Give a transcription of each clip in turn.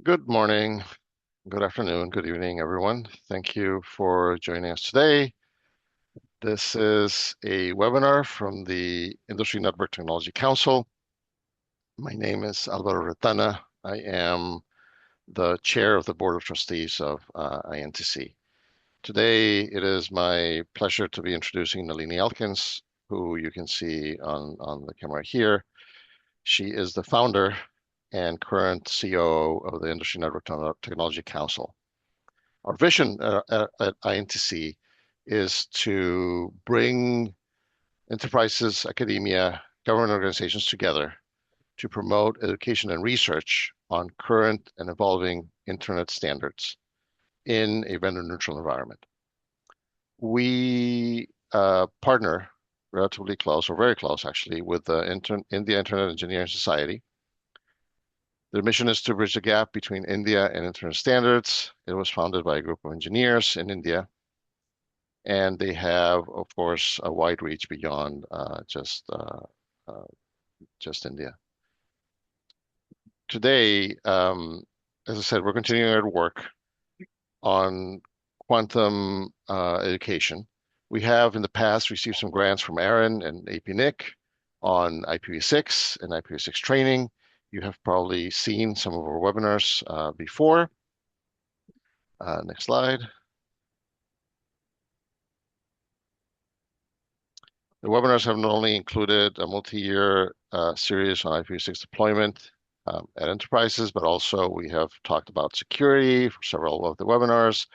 Good morning, good afternoon, good evening, everyone. Thank you for joining us today. This is a webinar from the Industry Network Technology Council. My name is Alvaro Retana. I am the chair of the Board of Trustees of INTC. Today, it is my pleasure to be introducing Nalini Elkins, who you can see on the camera here. She is the founder and current COO of the Industry Network Technology Council. Our vision at INTC is to bring enterprises, academia, government organizations together to promote education and research on current and evolving internet standards in a vendor-neutral environment. We partner relatively close, or very close actually, with the India Internet Engineering Society. The mission is to bridge the gap between India and internet standards. It was founded by a group of engineers in India, and they have, of course, a wide reach beyond just India. Today, as I said, we're continuing our work on quantum education. We have in the past received some grants from Aaron and APNIC on IPv6 and IPv6 training. You have probably seen some of our webinars before. Next slide. The webinars have not only included a multi-year series on IPv6 deployment at enterprises, but also we have talked about security for several of the webinars,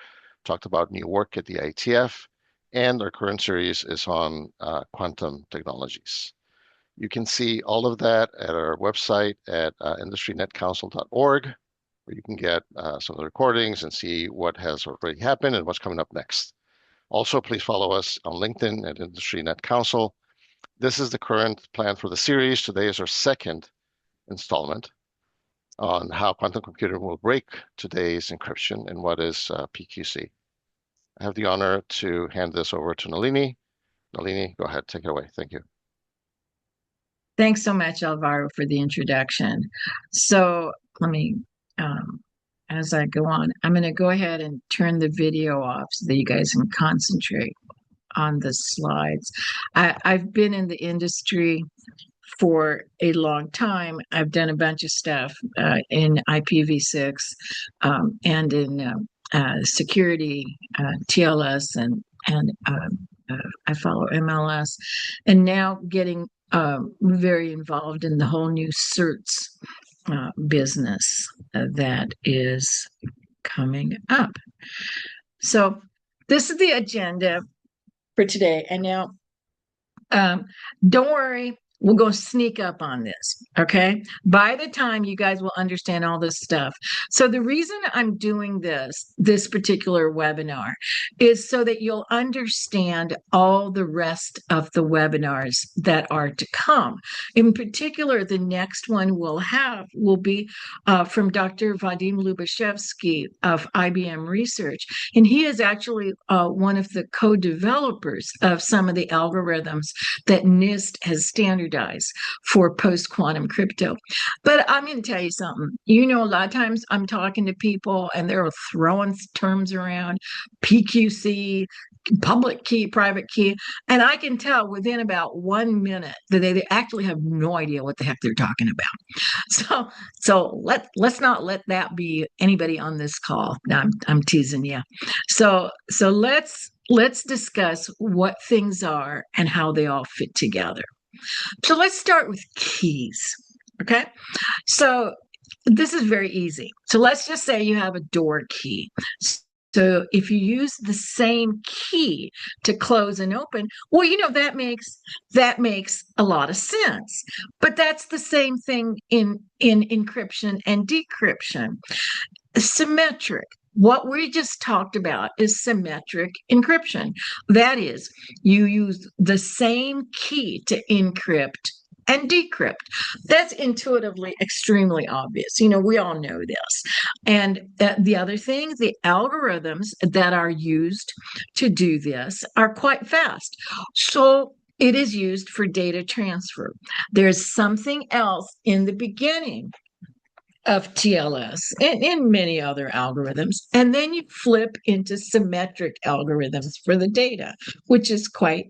talked about new work at the IETF, and our current series is on quantum technologies. You can see all of that at our website at industrynetcouncil.org, where you can get some of the recordings and see what has already happened and what's coming up next. Also, please follow us on LinkedIn at Industry Net Council. This is the current plan for the series. Today is our second installment on how quantum computing will break today's encryption and what is PQC. I have the honor to hand this over to Nalini. Nalini, go ahead, take it away. Thank you. Thanks so much, Alvaro, for the introduction. So let me, as I go on, I'm going to go ahead and turn the video off so that you guys can concentrate on the slides. I've been in the industry for a long time. I've done a bunch of stuff in IPv6 and in security, TLS, and I follow MLS, and now getting very involved in the whole new certs business that is coming up. So this is the agenda for today. And now, don't worry, we'll go sneak up on this, okay? By the time you guys will understand all this stuff. So the reason I'm doing this particular webinar is so that you'll understand all the rest of the webinars that are to come. In particular, the next one will be from Dr. Vadim Lubashevsky of IBM Research. And he is actually one of the co-developers of some of the algorithms that NIST has standardized for post-quantum crypto. But I'm going to tell you something. You know, a lot of times I'm talking to people and they're throwing terms around, PQC, public key, private key, and I can tell within about 1 minute that they actually have no idea what the heck they're talking about. So let's not let that be anybody on this call. No, I'm teasing you. So let's discuss what things are and how they all fit together. So let's start with keys, okay? So this is very easy. So let's just say you have a door key. So if you use the same key to close and open, well, you know, that makes a lot of sense. But that's the same thing in encryption and decryption. Symmetric. What we just talked about is symmetric encryption. That is, you use the same key to encrypt and decrypt. That's intuitively extremely obvious. You know, we all know this. And the other thing, the algorithms that are used to do this are quite fast. So it is used for data transfer. There's something else in the beginning of TLS and many other algorithms. And then you flip into symmetric algorithms for the data, which is quite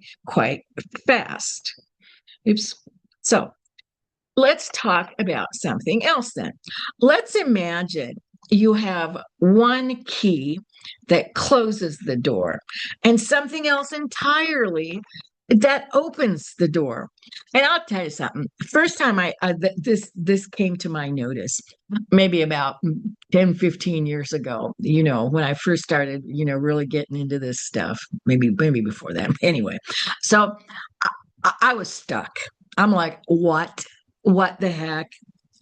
fast. Oops. So let's talk about something else then. Let's imagine you have one key that closes the door and something else entirely that opens the door. And I'll tell you something. First time this came to my notice, maybe about 10, 15 years ago, when I first started, really getting into this stuff, maybe before that. Anyway, so I was stuck. I'm like, what? What the heck?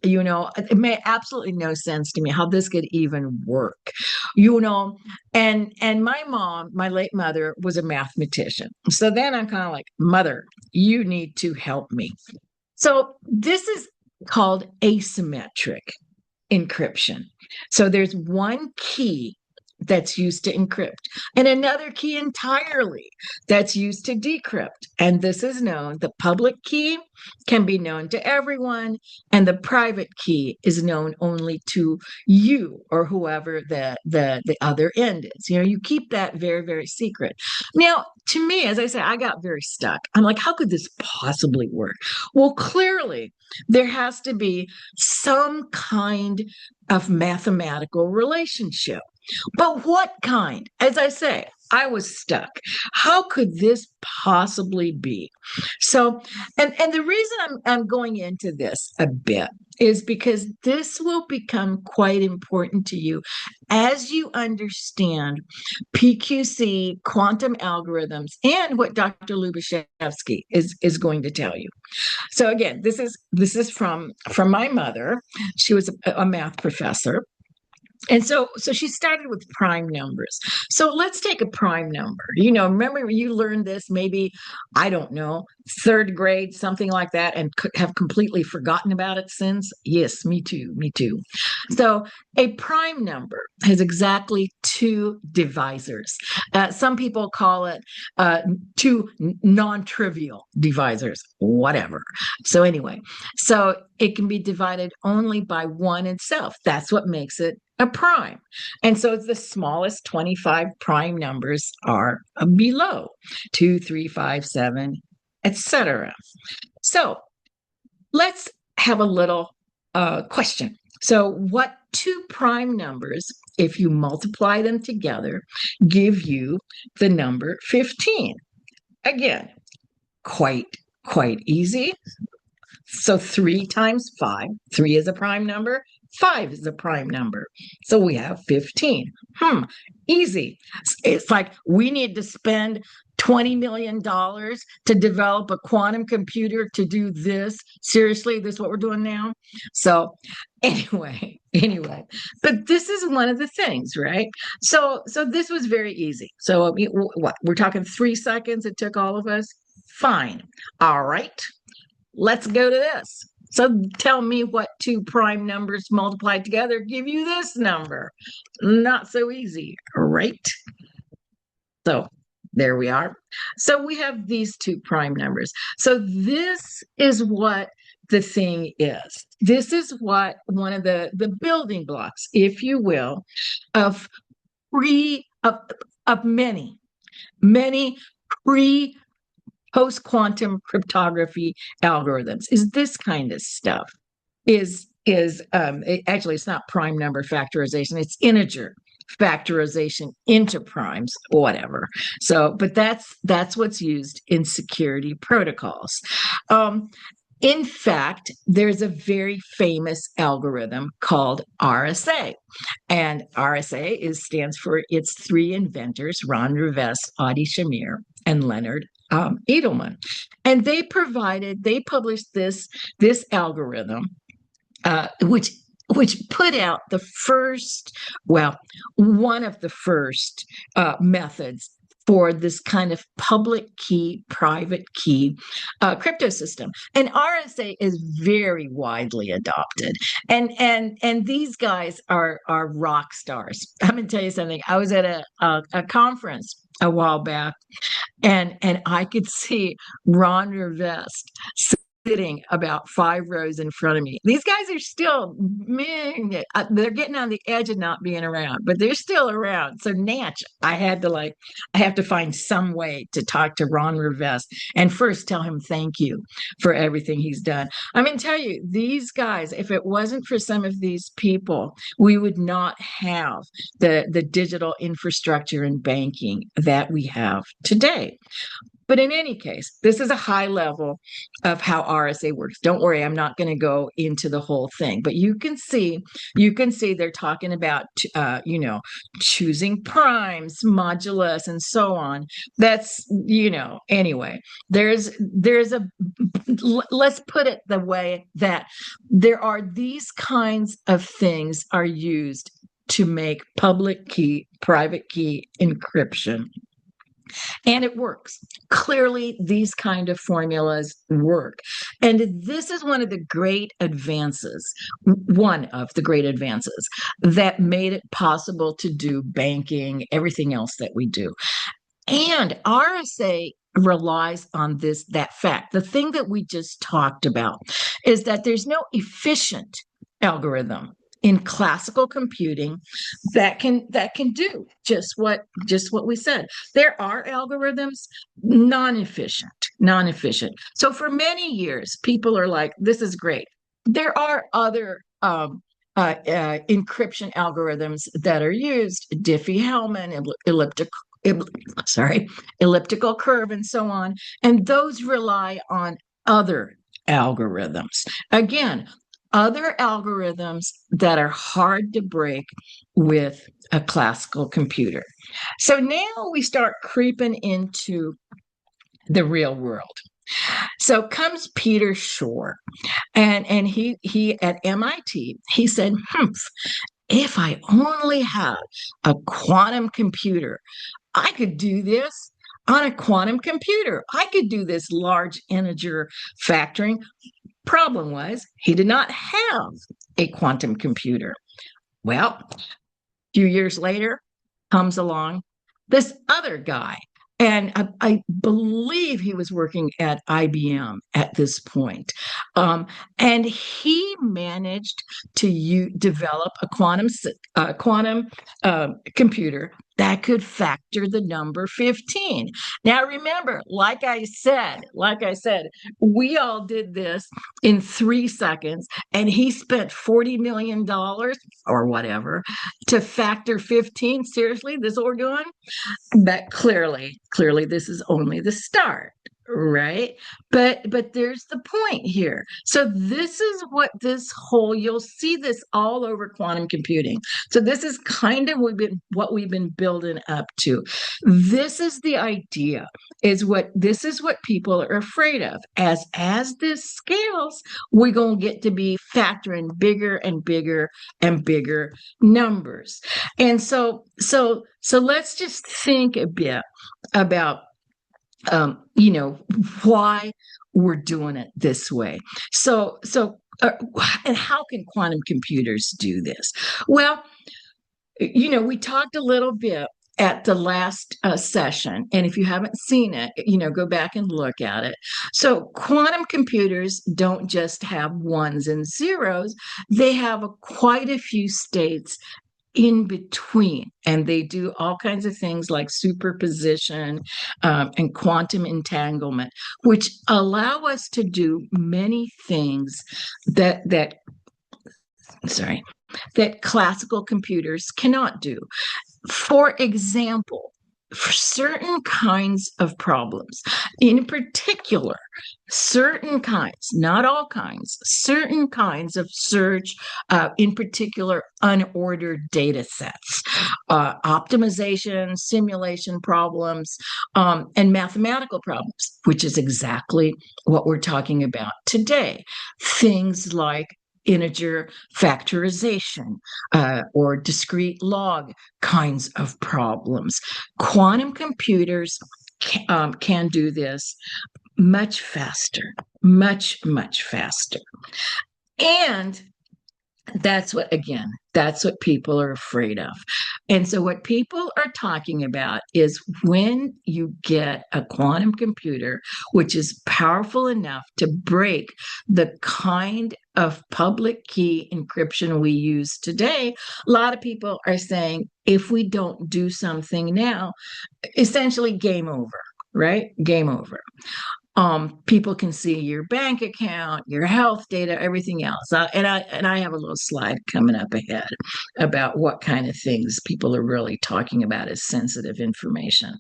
It made absolutely no sense to me how this could even work. you know and my mom, my late mother, was a mathematician, so then I'm kind of like, mother, you need to help me. So this is called asymmetric encryption. So there's one key that's used to encrypt and another key entirely that's used to decrypt. And this is known, the public key can be known to everyone, and the private key is known only to you or whoever the other end is. You keep that very, very secret. Now, to me, as I say, I got very stuck. I'm like, how could this possibly work? Well, clearly, there has to be some kind of mathematical relationship. But what kind? As I say, I was stuck. How could this possibly be? So, and the reason I'm going into this a bit is because this will become quite important to you as you understand PQC, quantum algorithms, and what Dr. Lubashevsky is going to tell you. So again, this is from my mother. She was a math professor. And so she started with prime numbers. So let's take a prime number. Remember you learned this maybe, I don't know, third grade, something like that, and have completely forgotten about it since? Yes, me too, me too. So a prime number has exactly two divisors. Some people call it two non-trivial divisors, whatever. So anyway, so it can be divided only by one itself. That's what makes it a prime. And so the smallest 25 prime numbers are below 2, 3, 5, 7, etc. So let's have a little question. So what two prime numbers, if you multiply them together, give you the number 15? Again, quite easy. So 3 times 5, 3 is a prime number, 5 is a prime number. So we have 15. Easy. It's like we need to spend $20 million to develop a quantum computer to do this. Seriously, this is what we're doing now? So anyway, but this is one of the things, right? So this was very easy. So what? We're talking 3 seconds it took all of us? Fine. All right. Let's go to this. So tell me what two prime numbers multiplied together give you this number. Not so easy, right? So there we are. So we have these two prime numbers. So this is what the thing is. This is what one of the building blocks, if you will, of of many pre post-quantum cryptography algorithms is this kind of stuff. Actually, it's not prime number factorization, it's integer factorization into primes, whatever. So but that's what's used in security protocols. In fact, there's a very famous algorithm called RSA. And RSA stands for its three inventors, Ron Rivest, Adi Shamir, and Leonard Edelman. And they published this algorithm, which put out the first, well, one of the first methods for this kind of public key, private key crypto system. And RSA is very widely adopted. And these guys are rock stars. I'm going to tell you something. I was at a conference a while back, and I could see Ron Rivest sitting about 5 rows in front of me. These guys are still, man, they're getting on the edge of not being around, but they're still around. So Natch, I have to find some way to talk to Ron Rivest and first tell him thank you for everything he's done. I'm going to tell you, these guys, if it wasn't for some of these people, we would not have the digital infrastructure and banking that we have today. But in any case, this is a high level of how RSA works. Don't worry, I'm not going to go into the whole thing, but you can see they're talking about, choosing primes, modulus, and so on. That's, anyway, there's a, let's put it the way that there are these kinds of things are used to make public key, private key encryption. And it works. Clearly, these kind of formulas work. And this is one of the great advances, one of the great advances that made it possible to do banking, everything else that we do. And RSA relies on that fact. The thing that we just talked about is that there's no efficient algorithm in classical computing that can do just what we said. There are algorithms non-efficient. So for many years, people are like, "This is great." There are other encryption algorithms that are used: Diffie-Hellman, elliptical curve, and so on. And those rely on other algorithms. Again, other algorithms that are hard to break with a classical computer. So now we start creeping into the real world. So comes Peter Shor, and he at MIT, he said, if I only had a quantum computer, I could do this on a quantum computer. I could do this large integer factoring. Problem was, he did not have a quantum computer. Well, a few years later, comes along this other guy. And I believe he was working at IBM at this point. And he managed to develop a quantum computer that could factor the number 15. Now, remember, like I said, we all did this in 3 seconds, and he spent $40 million or whatever to factor 15. Seriously, this is what we're doing? But clearly this is only the start, right? But there's the point here. So this is you'll see this all over quantum computing. So this is kind of what we've been building up to. This is the idea, this is what people are afraid of. As this scales, we're going to get to be factoring bigger and bigger and bigger numbers. And so let's just think a bit about why we're doing it this way. And how can quantum computers do this? Well, we talked a little bit at the last session, and if you haven't seen it, go back and look at it. So quantum computers don't just have ones and zeros; they have quite a few states in between, and they do all kinds of things like superposition and quantum entanglement, which allow us to do many things that classical computers cannot do. For example, for certain kinds of problems, in particular, certain kinds, not all kinds, certain kinds of search, in particular, unordered data sets, optimization, simulation problems, and mathematical problems, which is exactly what we're talking about today. Things like integer factorization or discrete log kinds of problems. Quantum computers can do this much faster, much faster. And That's what people are afraid of. And so, what people are talking about is when you get a quantum computer, which is powerful enough to break the kind of public key encryption we use today, a lot of people are saying if we don't do something now, essentially game over, right? Game over. People can see your bank account, your health data, everything else. And I have a little slide coming up ahead about what kind of things people are really talking about as sensitive information.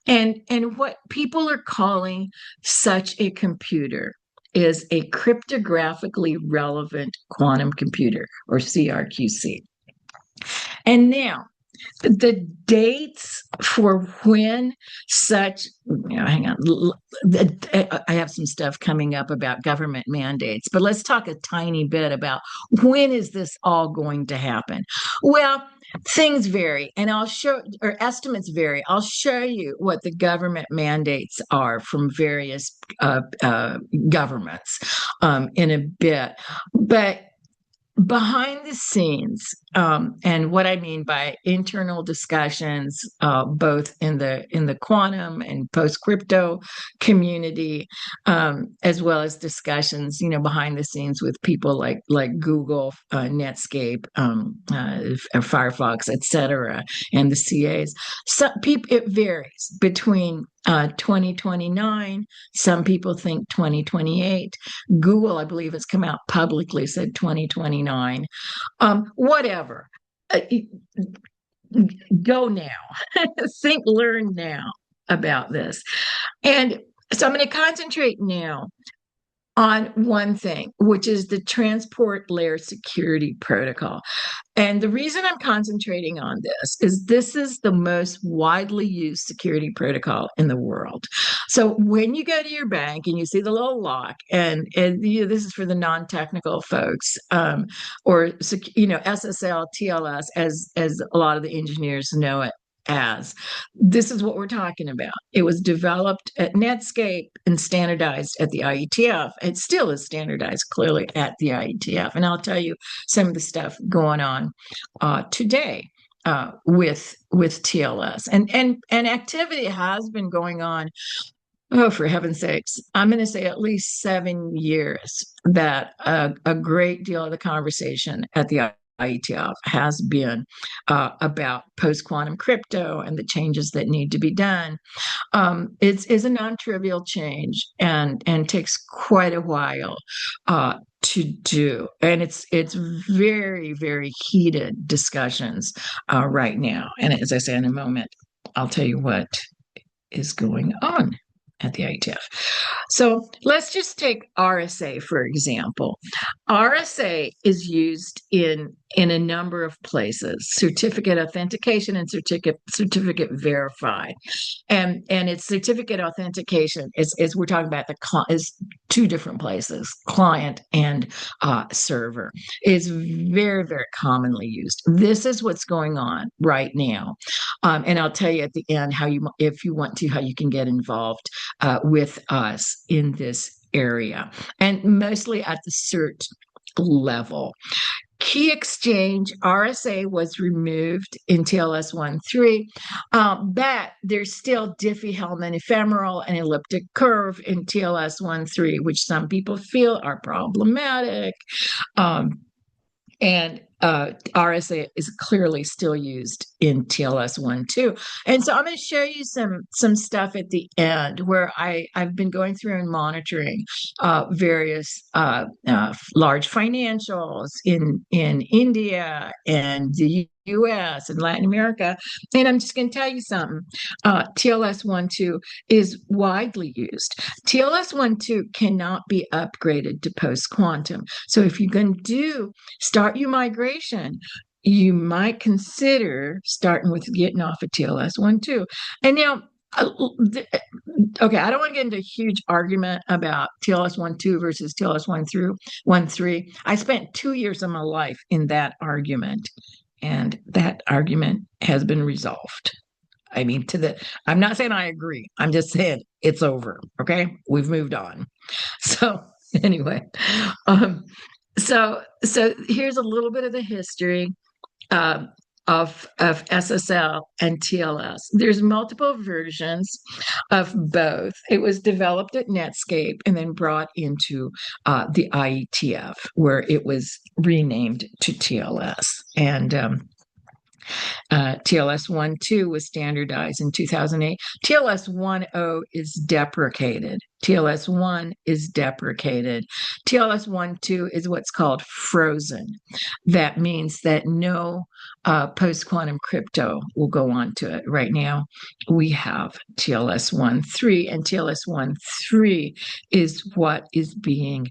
And what people are calling such a computer is a cryptographically relevant quantum computer, or CRQC. And now the dates for when such, hang on, I have some stuff coming up about government mandates, but let's talk a tiny bit about when is this all going to happen. Well, things vary, and I'll show, or estimates vary. I'll show you what the government mandates are from various governments in a bit, but behind the scenes, and what I mean by internal discussions, both in the quantum and post crypto community, as well as discussions, behind the scenes with people like Google, Netscape, Firefox, etc., and the CAs. Some people, it varies between 2029. Some people think 2028. Google, I believe, has come out publicly, said 2029. Whatever. Uh, Go now. Learn now about this. And so I'm going to concentrate now on one thing, which is the transport layer security protocol. And the reason I'm concentrating on this is the most widely used security protocol in the world. So when you go to your bank and you see the little lock, and this is for the non-technical folks, or SSL, TLS, as a lot of the engineers know it as. This is what we're talking about. It was developed at Netscape and standardized at the IETF. It still is standardized clearly at the IETF. And I'll tell you some of the stuff going on today with TLS. And activity has been going on. Oh, for heaven's sakes, I'm going to say at least 7 years that a great deal of the conversation at the IETF has been about post quantum crypto and the changes that need to be done. It's a non-trivial change and takes quite a while to do, and it's very, very heated discussions right now. And as I say in a moment, I'll tell you what is going on at the IETF. So let's just take RSA, for example. RSA is used in a number of places: certificate authentication and certificate verify. And it's certificate authentication is we're talking about is two different places: client and server. Is very, very commonly used. This is what's going on right now, and I'll tell you at the end how you, if you want to, how you can get involved with us in this area, and mostly at the cert level. Key exchange, RSA was removed in TLS 1.3, but there's still Diffie-Hellman ephemeral and elliptic curve in TLS 1.3, which some people feel are problematic. And RSA is clearly still used in TLS 1.2. And so I'm going to show you some stuff at the end where I've been going through and monitoring various large financials in India and the US and Latin America. And I'm just going to tell you something. TLS 1.2 is widely used. TLS 1.2 cannot be upgraded to post quantum. So if you're going to start your migration, you might consider starting with getting off of TLS 1.2. And now, okay, I don't want to get into a huge argument about TLS 1.2 versus TLS 1.3. I spent 2 years of my life in that argument, and that argument has been resolved. I mean, I'm not saying I agree. I'm just saying it's over. Okay, we've moved on. So anyway, So here's a little bit of the history uh, of SSL and TLS. There's multiple versions of both. It was developed at Netscape and then brought into the IETF, where it was renamed to TLS. And TLS 1.2 was standardized in 2008. TLS 1.0 is deprecated. TLS 1 is deprecated. TLS 1.2 is what's called frozen. That means that no post quantum crypto will go on to it. Right now, we have TLS 1.3, and TLS 1.3 is what is being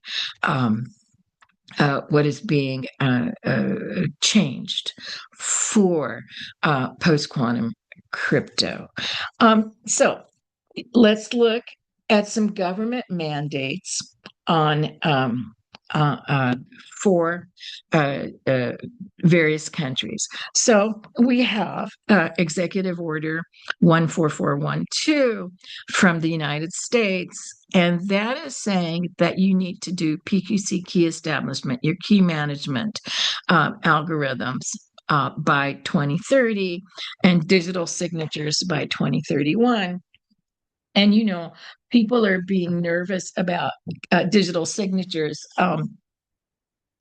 changed for post quantum crypto. So let's look at some government mandates on uh, uh, for various countries. So we have Executive Order 14412 from the United States, and that is saying that you need to do PQC key establishment, your key management algorithms by 2030 and digital signatures by 2031. And, people are being nervous about digital signatures.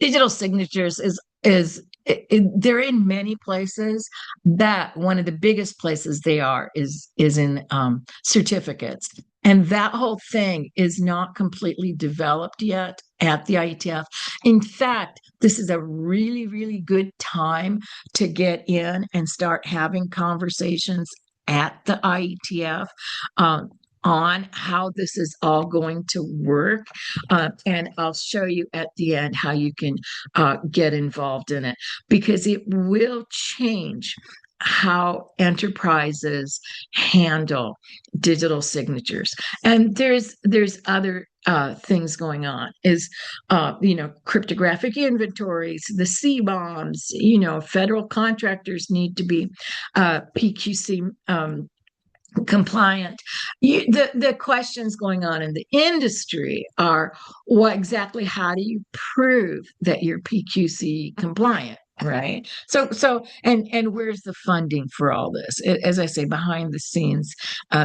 Digital signatures they're in many places. That one of the biggest places they are is in certificates, and that whole thing is not completely developed yet at the IETF. In fact, this is a really, really good time to get in and start having conversations at the IETF. On how this is all going to work. And I'll show you at the end how you can get involved in it, because it will change how enterprises handle digital signatures. And there's other things going on, is cryptographic inventories, the C bombs, federal contractors need to be PQC compliant. The questions going on in the industry are, what exactly, how do you prove that you're PQC compliant? Right. And where's the funding for all this? As I say, behind the scenes,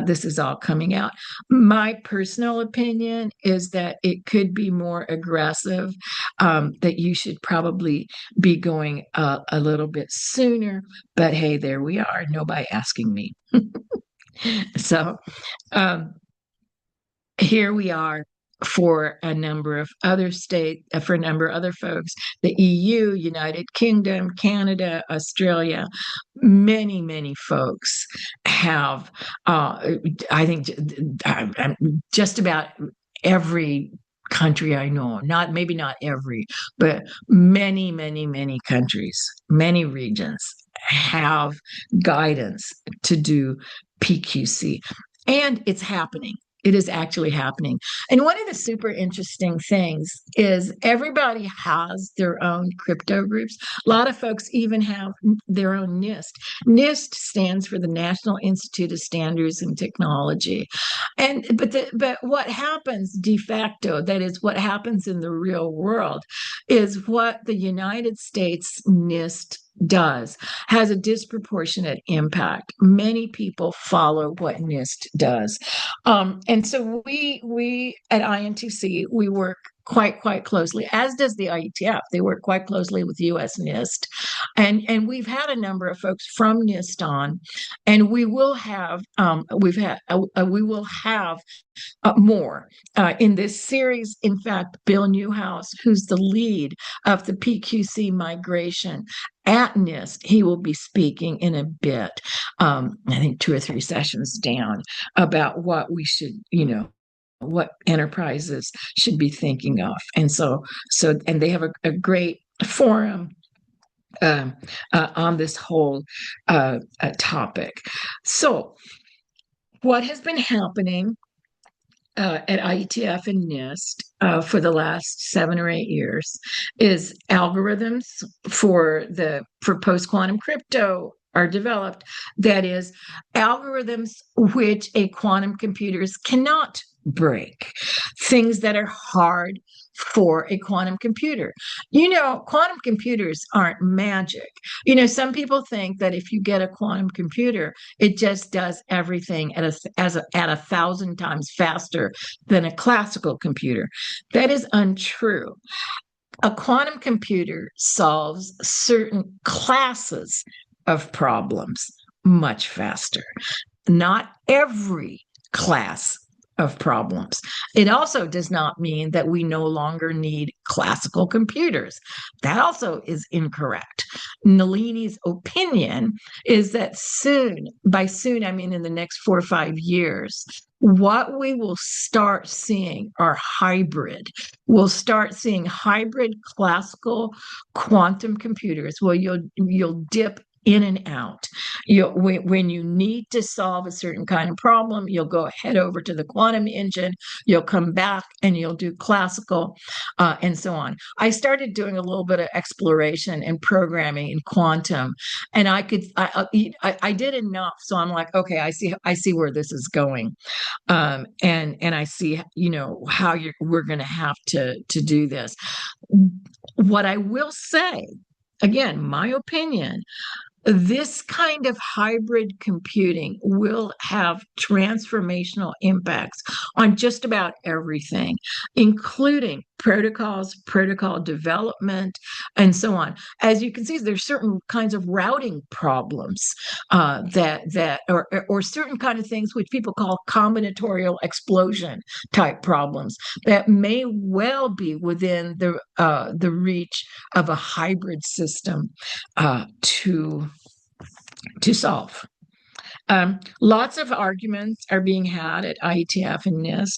this is all coming out. My personal opinion is that it could be more aggressive, that you should probably be going a little bit sooner. But hey, there we are. Nobody asking me. So um, here we are for a number of other states, for a number of other folks, the EU, United Kingdom, Canada, Australia, many, many folks have, I think, just about every country I know, maybe not every, but many, many, many countries, many regions have guidance to do PQC. And it's happening. It is actually happening. And one of the super interesting things is everybody has their own crypto groups. A lot of folks even have their own NIST. NIST stands for the National Institute of Standards and Technology. But what happens de facto, that is what happens in the real world, is what the United States NIST does has a disproportionate impact. Many people follow what NIST does. And so we at INTC, we work quite closely, as does the IETF. They work quite closely with US NIST. And we've had a number of folks from NIST on, and we will have more in this series. In fact, Bill Newhouse, who's the lead of the PQC migration at NIST, he will be speaking in a bit, I think 2 or 3 sessions down, about what we should, what enterprises should be thinking of. And and they have a great forum on this whole topic. So what has been happening at IETF and NIST for the last 7 or 8 years is algorithms for post quantum crypto are developed. That is, algorithms which a quantum computers cannot break, things that are hard, for a quantum computer. Quantum computers aren't magic. Some people think that if you get a quantum computer, it just does everything at 1,000 times faster than a classical computer. That is untrue. A quantum computer solves certain classes of problems much faster, not every class of problems. It also does not mean that we no longer need classical computers. That also is incorrect. Nalini's opinion is that soon, by soon, I mean in the next 4 or 5 years, what we will start seeing are hybrid. We'll start seeing hybrid classical quantum computers where you'll dip in and out. When you need to solve a certain kind of problem, you'll go head over to the quantum engine, you'll come back and you'll do classical, and so on. I started doing a little bit of exploration and programming in quantum, and I did enough, so I'm like, okay, I see where this is going, and I see how we're going to have to do this. What I will say, again, my opinion, this kind of hybrid computing will have transformational impacts on just about everything, including protocols, protocol development, and so on. As you can see, there's certain kinds of routing problems or certain kind of things which people call combinatorial explosion type problems that may well be within the reach of a hybrid system to solve. Lots of arguments are being had at IETF and NIST.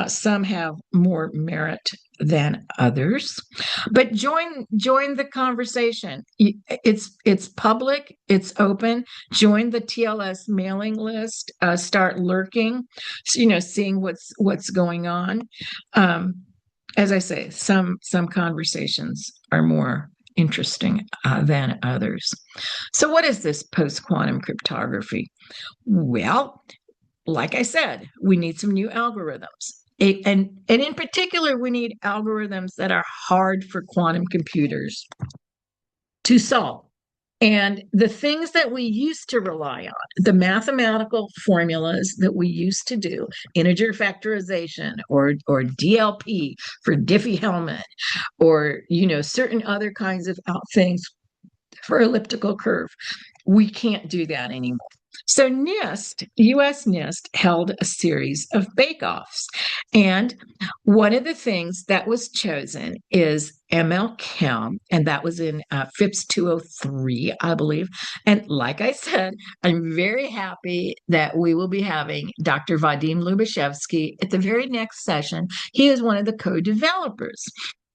Some have more merit than others, but join the conversation. It's public, it's open. Join the TLS mailing list. Start lurking, seeing what's going on. As I say, some conversations are more interesting than others. So, what is this post-quantum cryptography? Well, like I said, we need some new algorithms. And in particular, we need algorithms that are hard for quantum computers to solve. And the things that we used to rely on, the mathematical formulas that we used to do, integer factorization or DLP for Diffie-Hellman, or certain other kinds of things for elliptical curve, we can't do that anymore. So NIST, US NIST, held a series of bake-offs. And one of the things that was chosen is ML-Chem, and that was in FIPS 203, I believe. And like I said, I'm very happy that we will be having Dr. Vadim Lubashevsky at the very next session. He is one of the co-developers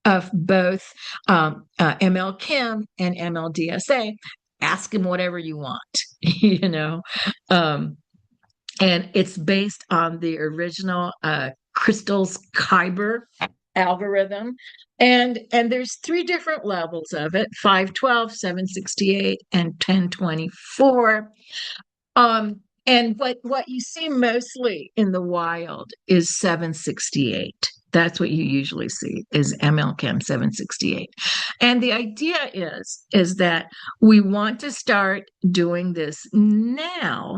of both ML-Chem and MLDSA. Ask him whatever you want, and it's based on the original Crystal's Kyber algorithm, and there's 3 different levels of it: 512, 768, and 1024. And what you see mostly in the wild is 768. That's what you usually see is ML-Chem 768. And the idea is that we want to start doing this now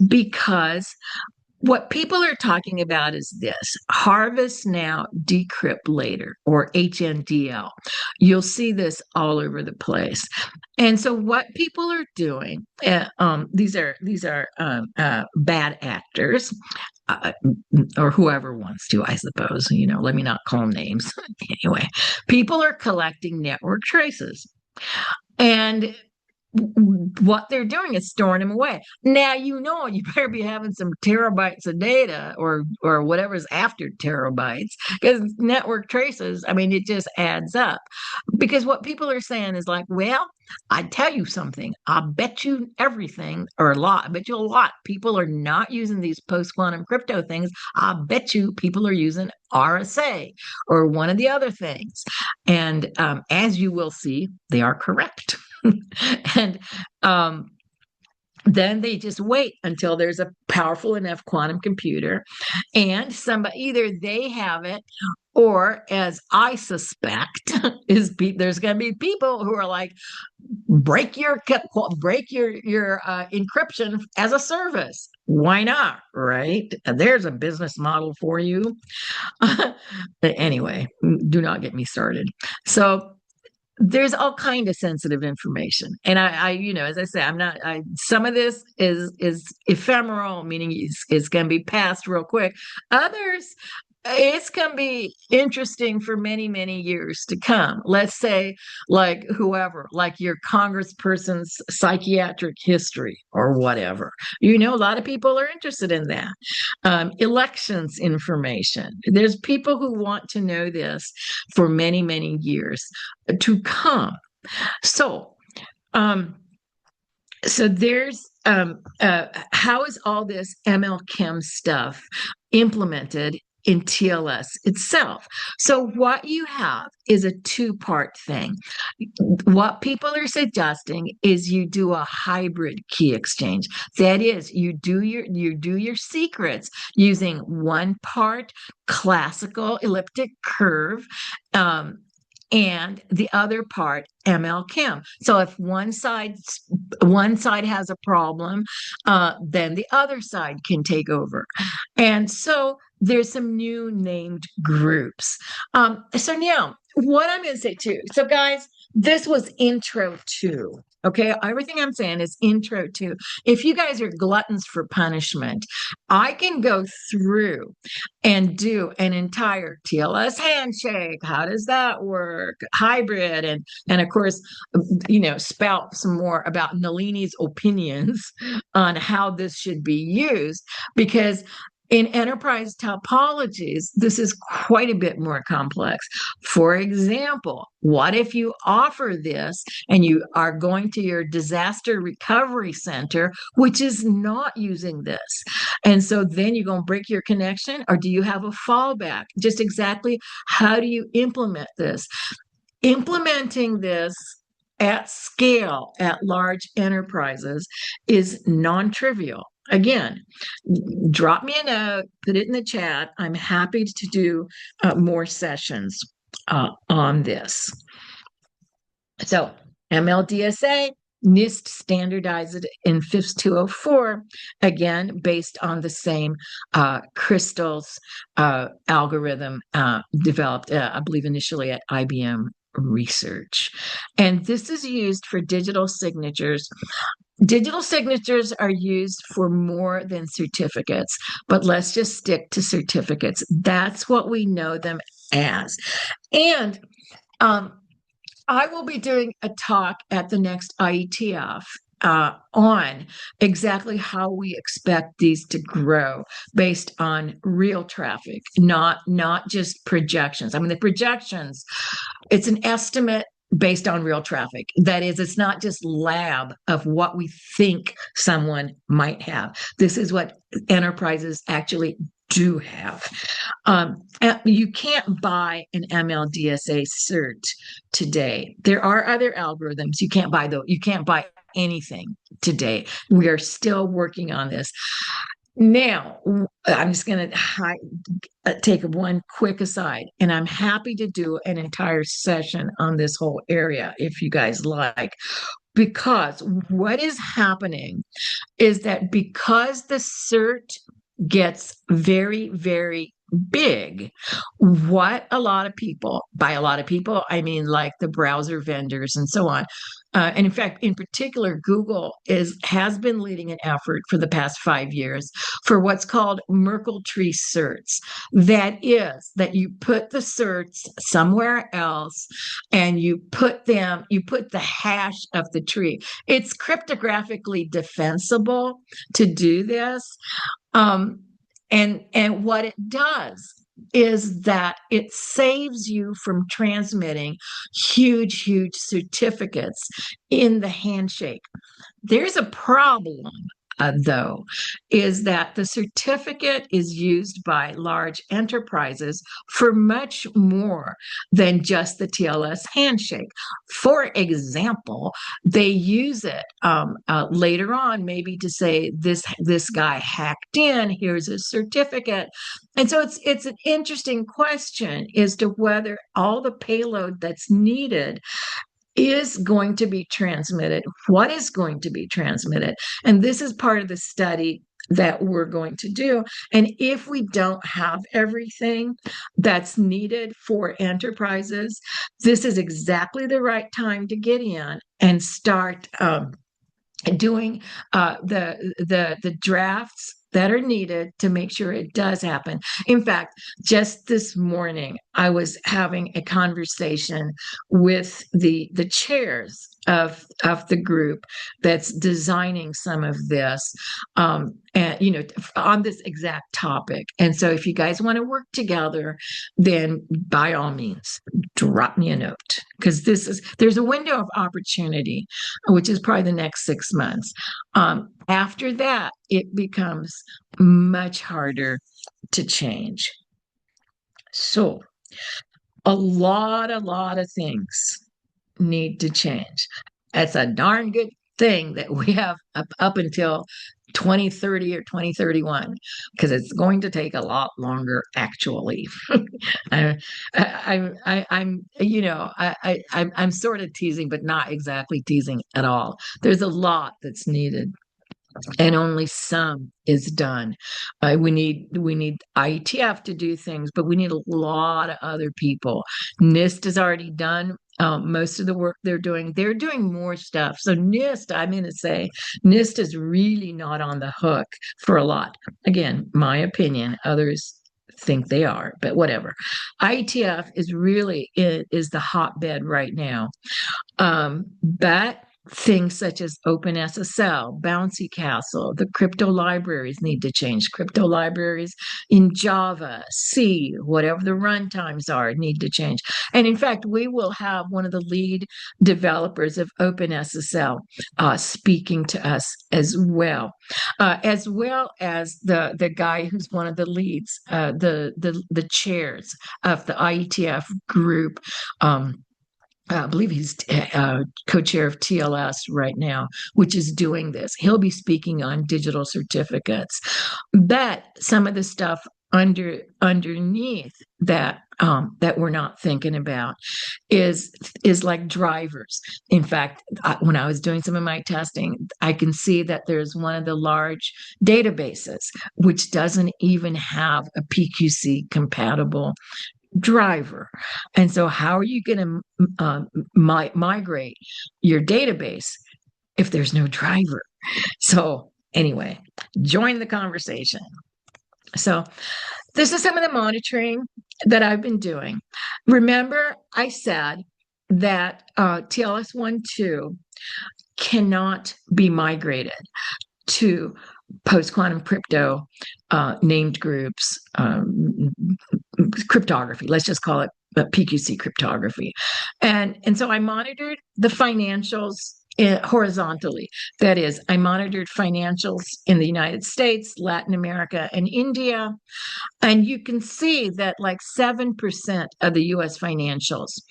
because what people are talking about is this: harvest now, decrypt later, or HNDL. You'll see this all over the place. And so what people are doing, these are bad actors, or whoever wants to, I suppose, let me not call them names. Anyway, people are collecting network traces. And what they're doing is storing them away. Now, you better be having some terabytes of data or whatever's after terabytes, because network traces, I mean, it just adds up. Because what people are saying is like, well, I tell you something, I bet you everything, or a lot, I bet you a lot. People are not using these post-quantum crypto things. I bet you people are using RSA or one of the other things. And as you will see, they are correct. And then they just wait until there's a powerful enough quantum computer, and either they have it Or, as I suspect, there's going to be people who are like, break your encryption as a service. Why not? Right? There's a business model for you. Anyway, do not get me started. So there's all kind of sensitive information, and as I say, I'm not. Some of this is ephemeral, meaning it's going to be passed real quick. Others, it's going to be interesting for many, many years to come. Let's say, like whoever, like your congressperson's psychiatric history or whatever. A lot of people are interested in that. Elections information. There's people who want to know this for many, many years to come. So, um, so there's how is all this ML Chem stuff implemented in TLS itself? So what you have is a two-part thing. What people are suggesting is you do a hybrid key exchange. That is, you do your secrets using one part classical elliptic curve, and the other part ML Chem. So if one side has a problem, then the other side can take over. And so there's some new named groups. So now what I'm going to say too. So guys, this was intro two. Okay, everything I'm saying is intro two. If you guys are gluttons for punishment, I can go through and do an entire TLS handshake. How does that work? Hybrid, and of course, spout some more about Nalini's opinions on how this should be used, because in enterprise topologies, this is quite a bit more complex. For example, what if you offer this and you are going to your disaster recovery center, which is not using this? And so then you're going to break your connection, or do you have a fallback? Just exactly how do you implement this? Implementing this at scale at large enterprises is non-trivial. Again, drop me a note, put it in the chat. I'm happy to do more sessions on this. So MLDSA, NIST standardized it in FIPS 204, again, based on the same crystals algorithm developed, I believe, initially at IBM Research. And this is used for digital signatures. Digital signatures are used for more than certificates, but let's just stick to certificates. That's what we know them as. And I will be doing a talk at the next IETF on exactly how we expect these to grow based on real traffic, not just projections. I mean, the projections, it's an estimate based on real traffic. That is, it's not just lab of what we think someone might have. This is what enterprises actually do have. You can't buy an MLDSA cert today. There are other algorithms. You can't buy though. You can't buy anything today. We are still working on this. Now, I'm just going to take one quick aside, and I'm happy to do an entire session on this whole area if you guys like, because what is happening is that because the cert gets very, very big, what a lot of people, by a lot of people, I mean like the browser vendors and so on, and in fact, in particular, Google has been leading an effort for the past 5 years for what's called Merkle tree certs. That is, that you put the certs somewhere else and you put the hash of the tree. It's cryptographically defensible to do this. And what it does is that it saves you from transmitting huge, huge certificates in the handshake. There's a problem though, is that the certificate is used by large enterprises for much more than just the TLS handshake. For example, they use it later on, maybe to say this guy hacked in. Here's a certificate, and so it's an interesting question as to whether all the payload that's needed is going to be transmitted, what is going to be transmitted. And this is part of the study that we're going to do. And if we don't have everything that's needed for enterprises, this is exactly the right time to get in and start doing the drafts that are needed to make sure it does happen. In fact, just this morning, I was having a conversation with the chairs of the group that's designing some of this, and on this exact topic. And so, if you guys want to work together, then by all means, drop me a note, because there's a window of opportunity, which is probably the next 6 months. After that, it becomes much harder to change. So, a lot of things need to change. It's a darn good thing that we have up until 2030 or 2031, because it's going to take a lot longer, actually. I'm sort of teasing, but not exactly teasing at all. There's a lot that's needed, and only some is done. We need IETF to do things, but we need a lot of other people. NIST has already done most of the work they're doing. They're doing more stuff. So NIST, I'm going to say, NIST is really not on the hook for a lot. Again, my opinion. Others think they are, but whatever. IETF is the hotbed right now. But things such as OpenSSL, Bouncy Castle, the crypto libraries need to change. Crypto libraries in Java, C, whatever the runtimes are, need to change. And in fact, we will have one of the lead developers of OpenSSL speaking to us as well as the guy who's one of the leads, the chairs of the IETF group. I believe he's co-chair of TLS right now, which is doing this. He'll be speaking on digital certificates. But some of the stuff underneath that we're not thinking about is like drivers. In fact, when I was doing some of my testing, I can see that there's one of the large databases which doesn't even have a PQC compatible driver. And so, how are you going to migrate your database if there's no driver? So, anyway, join the conversation. So, this is some of the monitoring that I've been doing. Remember, I said that TLS 1.2 cannot be migrated to post-quantum crypto named groups, cryptography. Let's just call it PQC cryptography. And so I monitored the financials horizontally. That is, I monitored financials in the United States, Latin America, and India. And you can see that like 7% of the US financials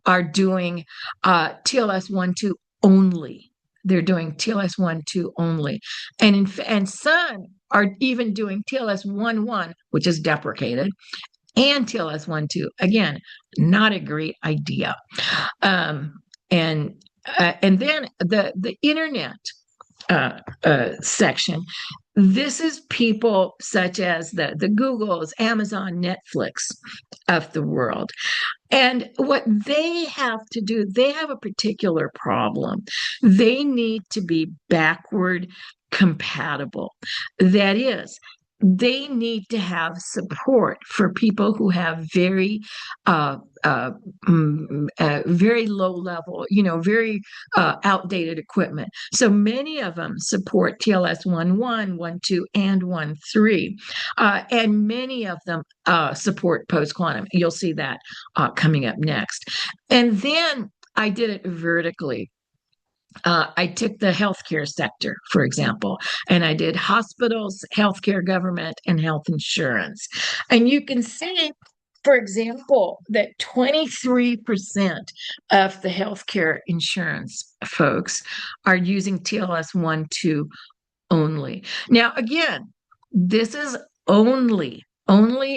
are doing TLS 1.2 only. They're doing TLS 1.2 only. And some are even doing TLS 1.1, which is deprecated, and TLS 1.2. Again, not a great idea. And then the internet section. This is people such as the Googles, Amazon, Netflix of the world. And what they have to do, they have a particular problem. They need to be backward compatible. That is, they need to have support for people who have very very low level, very outdated equipment. So many of them support TLS 1.1, 1.2, and 1.3. And many of them support post-quantum. You'll see that coming up next. And then I did it vertically. I took the healthcare sector, for example, and I did hospitals, healthcare, government, and health insurance. And you can see, for example, that 23% of the healthcare insurance folks are using TLS 1, 2 only. Now, again, this is only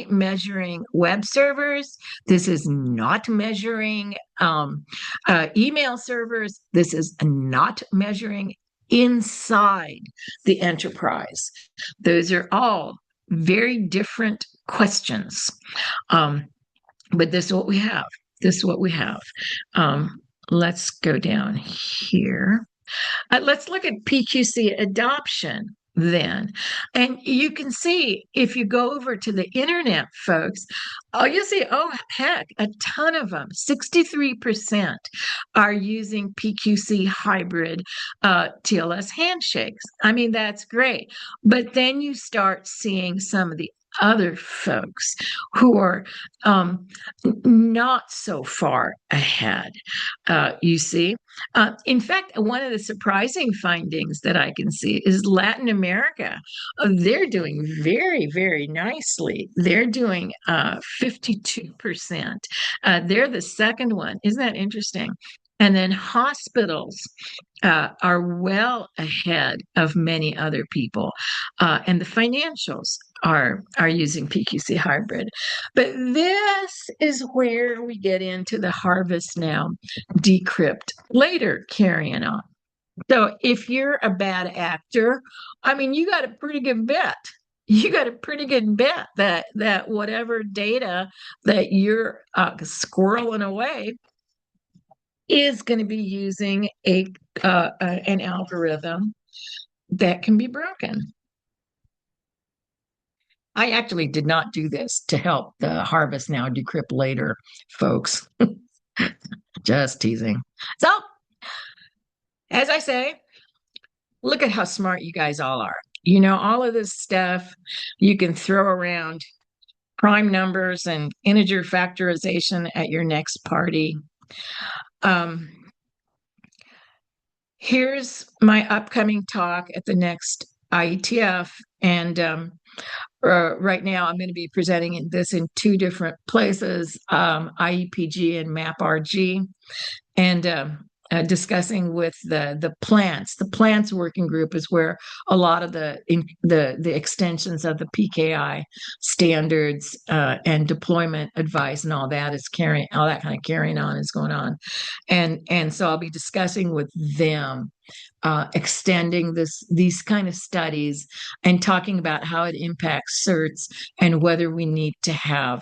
measuring web servers. This is not measuring email servers. This is not measuring inside the enterprise. Those are all very different questions. Um, but this is what we have. This is what we have. Let's go down here. Let's look at PQC adoption then. And you can see if you go over to the internet, folks, oh, you'll see, oh, heck, a ton of them. 63% are using PQC hybrid TLS handshakes. I mean, that's great. But then you start seeing some of the other folks who are not so far ahead. You see, in fact, one of the surprising findings that I can see is Latin America. They're doing very, very nicely. They're doing 52%. They're the second one. Isn't that interesting? And then hospitals are well ahead of many other people. And the financials are using PQC hybrid. But this is where we get into the harvest now, decrypt later carrying on. So if you're a bad actor, I mean, you got a pretty good bet. You got a pretty good bet that whatever data that you're squirreling away is going to be using an algorithm that can be broken. I actually did not do this to help the harvest now, decrypt later, folks. Just teasing. So, as I say, look at how smart you guys all are. You know, all of this stuff you can throw around prime numbers and integer factorization at your next party. Um, Here's my upcoming talk at the next IETF. And right now, I'm going to be presenting this in two different places, IEPG and MapRG. And discussing with the plants. The plants working group is where a lot of the extensions of the PKI standards and deployment advice and all that is carrying all that kind of carrying on is going on, and so I'll be discussing with them. Extending these kind of studies and talking about how it impacts certs and whether we need to have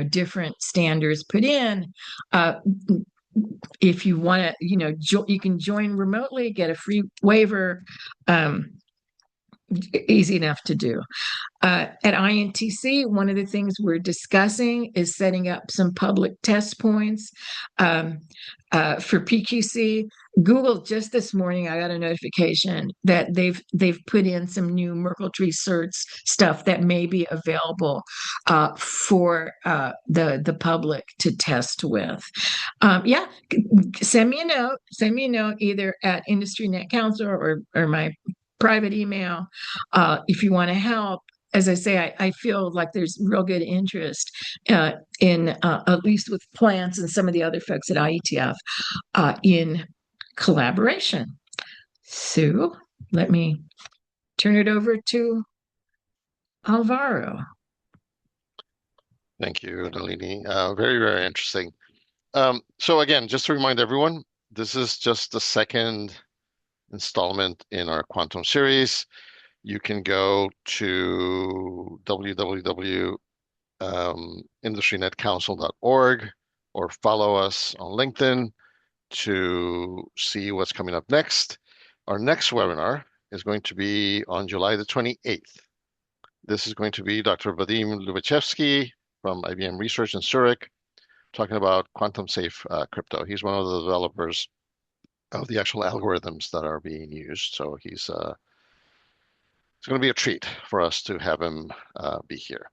different standards put in. If you want to, you can join remotely, get a free waiver. Easy enough to do. At INTC, one of the things we're discussing is setting up some public test points for PQC. Google just this morning, I got a notification that they've put in some new Merkle tree certs stuff that may be available for the public to test with. Yeah, send me a note. Send me a note either at Industry Net Council or my private email if you want to help. As I say, I feel like there's real good interest in at least with plants and some of the other folks at IETF in collaboration. So let me turn it over to Alvaro. Thank you, Nalini. Very, very interesting. So again, just to remind everyone, this is just the second installment in our quantum series. You can go to www.industrynetcouncil.org or follow us on LinkedIn to see what's coming up next. Our next webinar is going to be on July the 28th. This is going to be Dr. Vadim Lubachevsky from IBM Research in Zurich, talking about quantum safe crypto. He's one of the developers of the actual algorithms that are being used. So it's going to be a treat for us to have him be here.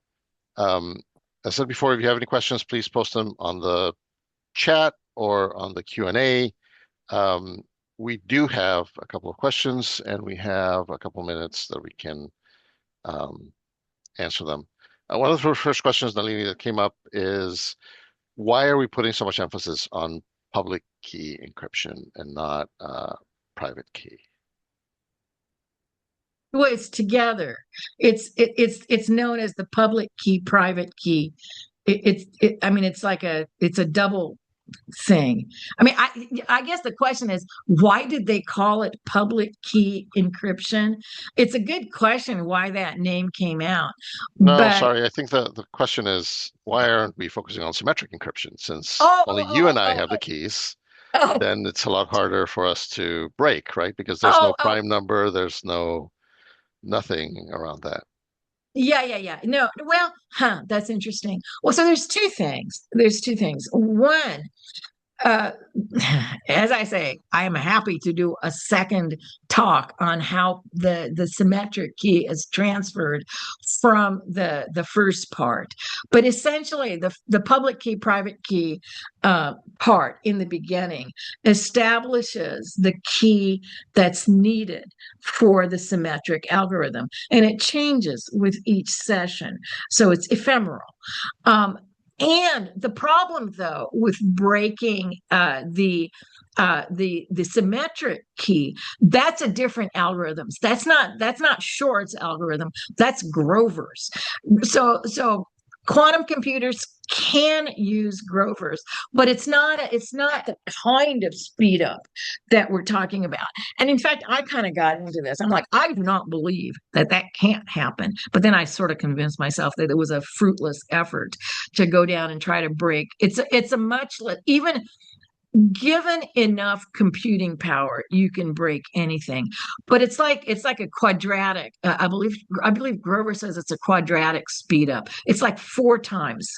As I said before, if you have any questions, please post them on the chat or on the Q&A. Um, we do have a couple of questions, and we have a couple of minutes that we can um, answer them. One of the first questions, Nalini, that came up is why are we putting so much emphasis on public key encryption and not private key? Well, it's together. It's known as the public key, private key. I mean, it's a double thing. I mean, I guess the question is, why did they call it public key encryption? It's a good question why that name came out. No, But sorry. I think the question is why aren't we focusing on symmetric encryption? Since oh, only oh, you oh, and I oh, have the keys, oh, then it's a lot harder for us to break, right? Because there's no oh, oh, prime number, there's no nothing around that. yeah, yeah, yeah. No, well, that's interesting. Well, so there's two things. There's two things. One, uh, as I say, I am happy to do a second talk on how the symmetric key is transferred from the first part. But essentially, the public key, private key part in the beginning establishes the key that's needed for the symmetric algorithm, and it changes with each session. So it's ephemeral. Um, and the problem, though, with breaking the symmetric key, that's a different algorithms. That's not Shor's algorithm. That's Grover's. So quantum computers can use Grover's, but it's not the kind of speed up that we're talking about. And in fact, I kind of got into this. I'm like, I do not believe that that can't happen. But then I sort of convinced myself that it was a fruitless effort to go down and try to break. It's a much even given enough computing power, you can break anything. But it's like a quadratic. I believe Grover says it's a quadratic speed up. It's like 4 times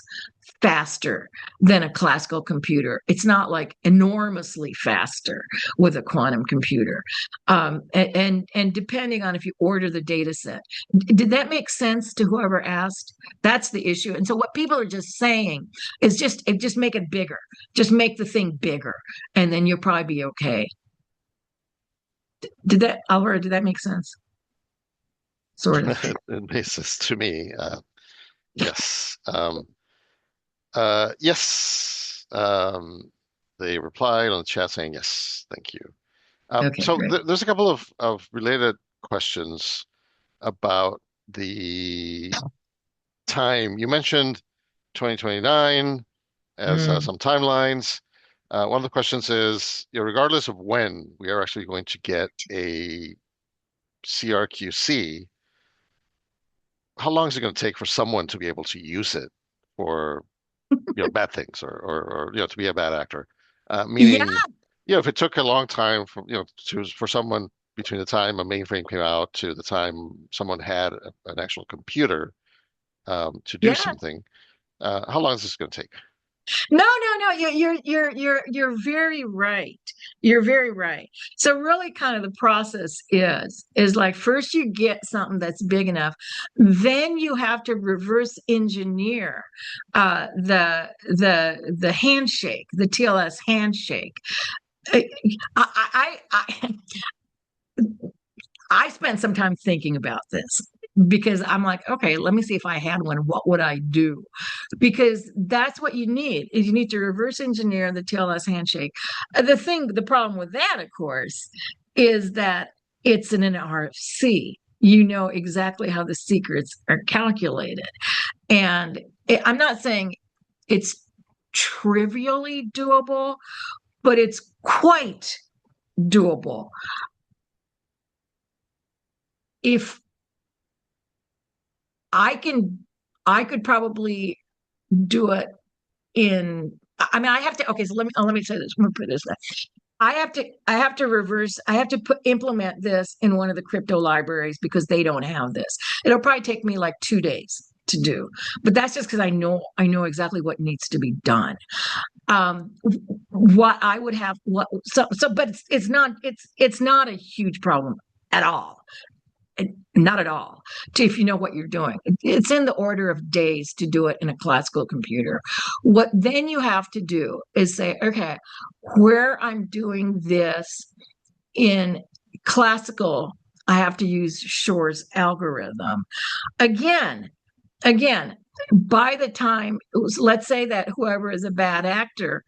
faster than a classical computer. It's not like enormously faster with a quantum computer. And depending on if you order the data set. Did that make sense to whoever asked? That's the issue. And so what people are just saying is just make it bigger. Just make the thing bigger, and then you'll probably be okay. Did that, Alvaro, did that make sense? Sort of. It makes sense to me. Yes. Yes. They replied on the chat saying yes, thank you. Okay, So great. there's a couple of related questions about the time. You mentioned 2029 as Mm. some timelines. One of the questions is, regardless of when we are actually going to get a CRQC, how long is it going to take for someone to be able to use it for bad things or to be a bad actor? Yeah, Meaning, if it took a long time for someone between the time a mainframe came out to the time someone had an actual computer to do yeah. something, how long is this going to take? No, no, no. You're very right. You're very right. So really kind of the process is like first you get something that's big enough, then you have to reverse engineer the handshake, the TLS handshake. I I I, I spent some time thinking about this because I'm like, okay, let me see if I had one, what would I do? Because that's what you need is you need to reverse engineer the TLS handshake. The problem with that, of course, is that it's an RFC. You know exactly how the secrets are calculated. And I'm not saying it's trivially doable, but it's quite doable. If I can, I could probably do it in. I mean, I have to. Okay, so let me say this. Let me put it this way. I have to implement this in one of the crypto libraries because they don't have this. It'll probably take me like 2 days to do, but that's just because I know exactly what needs to be done. Um, what I would have, but it's not a huge problem at all. Not at all. If you know what you're doing, it's in the order of days to do it in a classical computer. What then you have to do is say, okay, where I'm doing this in classical, I have to use Shor's algorithm. Again, again, by the time, let's say that whoever is a bad actor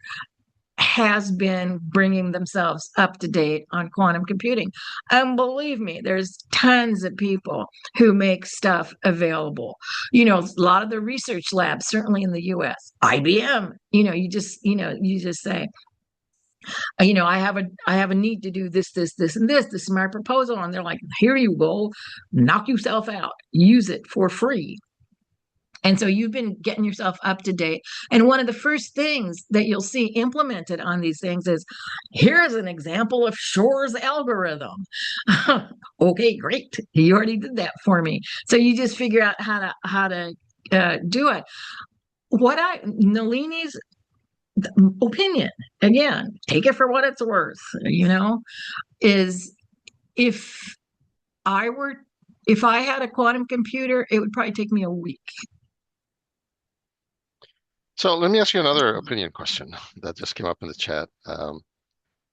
has been bringing themselves up to date on quantum computing. And believe me, there's tons of people who make stuff available. A lot of the research labs, certainly in the US, IBM, you just say, I have a need to do this, this, this, and this. This is my proposal. And they're like, here you go, knock yourself out, use it for free. And so you've been getting yourself up to date. And one of the first things that you'll see implemented on these things is here's an example of Shor's algorithm. Okay, great. You already did that for me. So you just figure out how to do it. Nalini's opinion, again, take it for what it's worth, is if if I had a quantum computer, it would probably take me a week. So let me ask you another opinion question that just came up in the chat.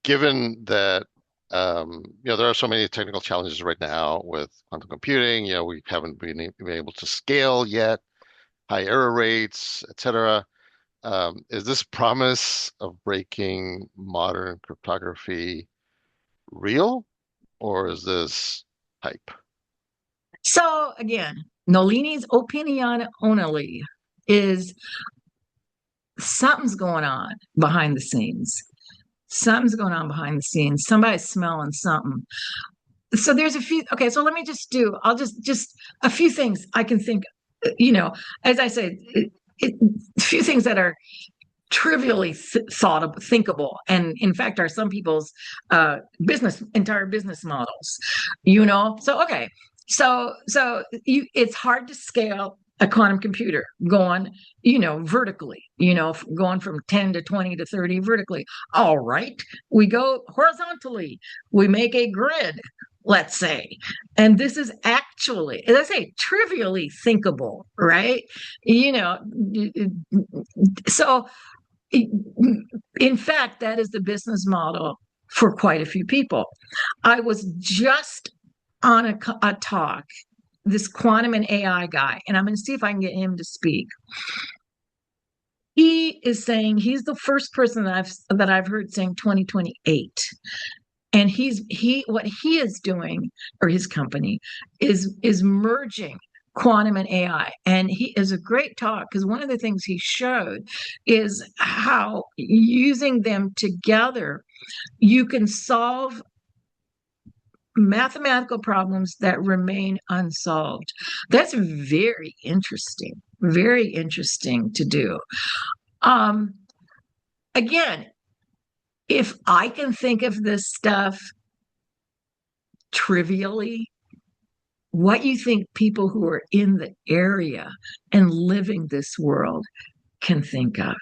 Given that there are so many technical challenges right now with quantum computing, we haven't been able to scale yet, high error rates, etc. Is this promise of breaking modern cryptography real, or is this hype? So again, Nolini's opinion only is something's going on behind the scenes. Something's going on behind the scenes. Somebody's smelling something. So there's a few. Okay, so let me I'll just a few things I can think, as I said, a few things that are trivially thinkable, and in fact are some people's entire business models. So okay, it's hard to scale a quantum computer going vertically, going from 10 to 20 to 30 vertically. All right, we go horizontally, we make a grid, let's say, and this is actually, as I say, trivially thinkable, right? So in fact, that is the business model for quite a few people. I was just on a talk, this quantum and AI guy, and I'm going to see if I can get him to speak. He is saying he's the first person that I've heard saying 2028. And what he is doing, or his company, is merging quantum and AI. And he is a great talk, because one of the things he showed is how using them together, you can solve mathematical problems that remain unsolved. That's very interesting to do. Again, if I can think of this stuff trivially, what you think people who are in the area and living this world can think of.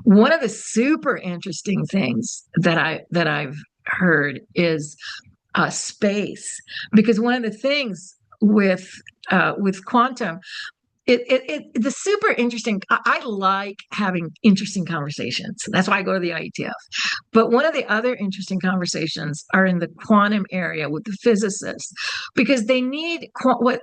One of the super interesting things that I've heard is space, because one of the things with quantum, the super interesting. I like having interesting conversations. That's why I go to the IETF. But one of the other interesting conversations are in the quantum area with the physicists, because they need what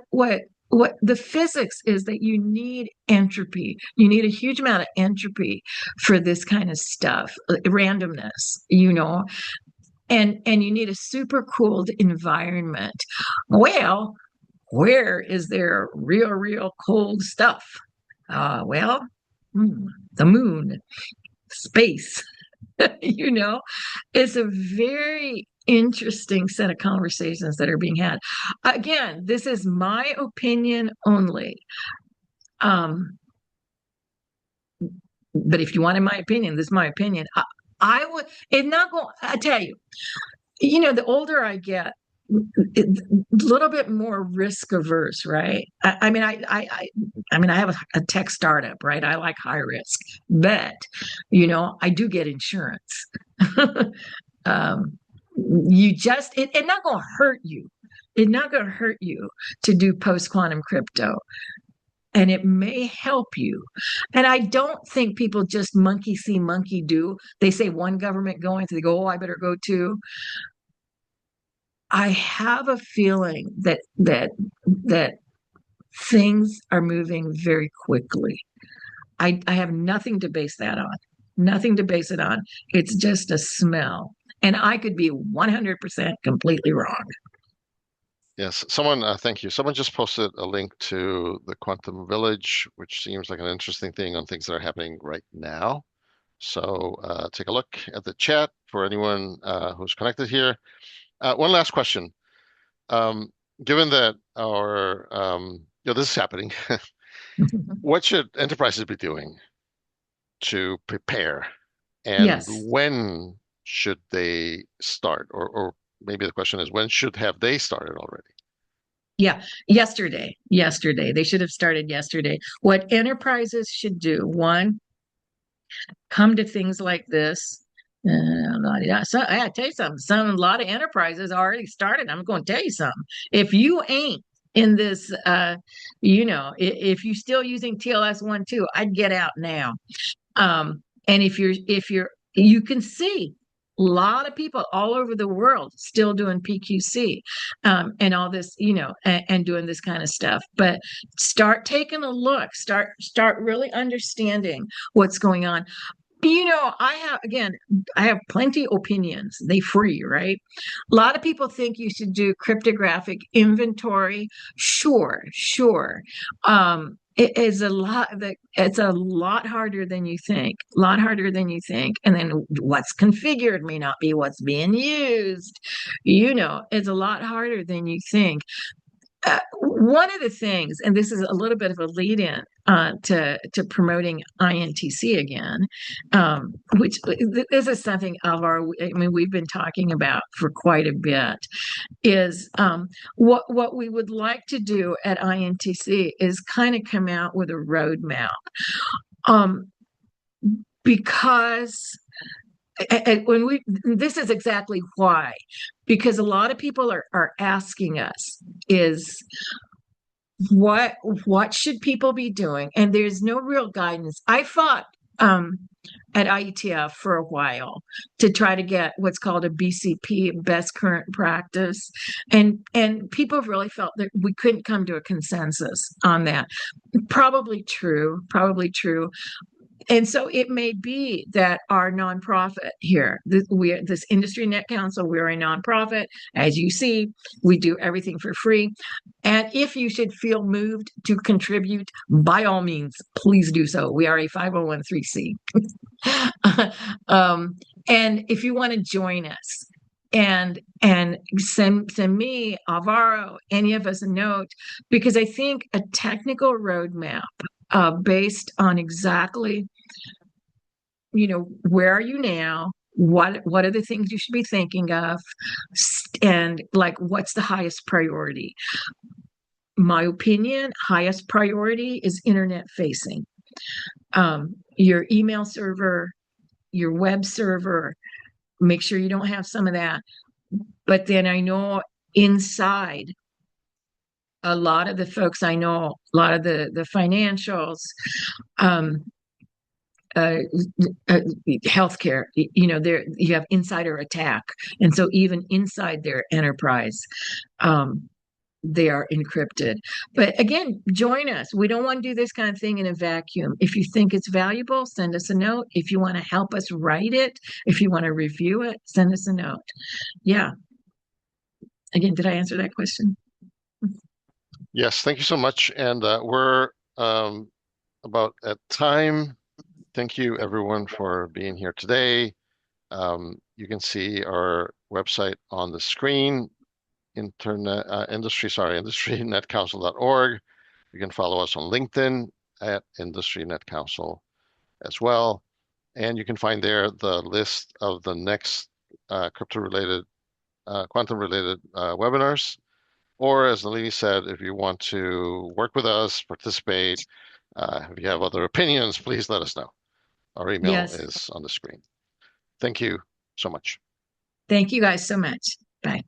the physics is that you need entropy. You need a huge amount of entropy for this kind of stuff, randomness, and you need a super cooled environment. Well, where is there real cold stuff? The moon, space. It's a very interesting set of conversations that are being had. Again, this is my opinion only. But if you wanted my opinion, this is my opinion. I would, it's not going, I tell you, the older I get, a little bit more risk averse, right? I mean, I have a tech startup, right? I like high risk, but I do get insurance. It's not going to hurt you It's not going to hurt you to do post quantum crypto, and it may help you. And I don't think people just monkey see, monkey do. They say one government going, so they go, oh, I better go too. I have a feeling that things are moving very quickly. I have nothing to base that on. Nothing to base it on. It's just a smell. And I could be 100% completely wrong. Yes, thank you. Someone just posted a link to the Quantum Village, which seems like an interesting thing on things that are happening right now. So take a look at the chat for anyone who's connected here. One last question. Um, Given that this is happening, what should enterprises be doing to prepare, and Yes. when should they start? Or maybe the question is, when should have they started already? Yeah. Yesterday. Yesterday. They should have started yesterday. What enterprises should do, one, come to things like this. So I gotta tell you something. A lot of enterprises already started. I'm going to tell you something. If you ain't in this, if you're still using TLS 1.2, I'd get out now. And you can see a lot of people all over the world still doing PQC, and all this, and doing this kind of stuff. But start taking a look, start really understanding what's going on. I have plenty opinions. They free, right? A lot of people think you should do cryptographic inventory. Sure, sure. It is a lot that it's a lot harder than you think. A lot harder than you think. And then what's configured may not be what's being used. It's a lot harder than you think. One of the things, and this is a little bit of a lead in to promoting INTC again, which this is something we've been talking about for quite a bit, is what we would like to do at INTC is kind of come out with a roadmap. Um, because this is exactly why, because a lot of people are asking us is what should people be doing, and there's no real guidance. I fought at IETF for a while to try to get what's called a BCP, best current practice, and people really felt that we couldn't come to a consensus on that. Probably true, probably true. And so it may be that our nonprofit here, this Industry Net Council, we're a nonprofit. As you see, we do everything for free. And if you should feel moved to contribute, by all means, please do so. We are a 501(c)(3). um, and if you want to join us, and send me, Alvaro, any of us a note, because I think a technical roadmap based on exactly, where are you now? What are the things you should be thinking of? And like, what's the highest priority? My opinion, highest priority is internet facing. Your email server, your web server, make sure you don't have some of that. But then I know inside, a lot of the folks I know, a lot of the financials, um, uh, healthcare, there you have insider attack, and so even inside their enterprise, they are encrypted. But again, join us. We don't want to do this kind of thing in a vacuum. If you think it's valuable, send us a note. If you want to help us write it, if you want to review it, send us a note. Yeah. Again, did I answer that question? Yes, thank you so much. And we're about at time. Thank you everyone for being here today. You can see our website on the screen, industry.netcouncil.org. You can follow us on LinkedIn at Industry Net Council as well. And you can find there the list of the next crypto-related, quantum-related webinars. Or as Nalini said, if you want to work with us, participate, if you have other opinions, please let us know. Our email Yes. is on the screen. Thank you so much. Thank you guys so much. Bye.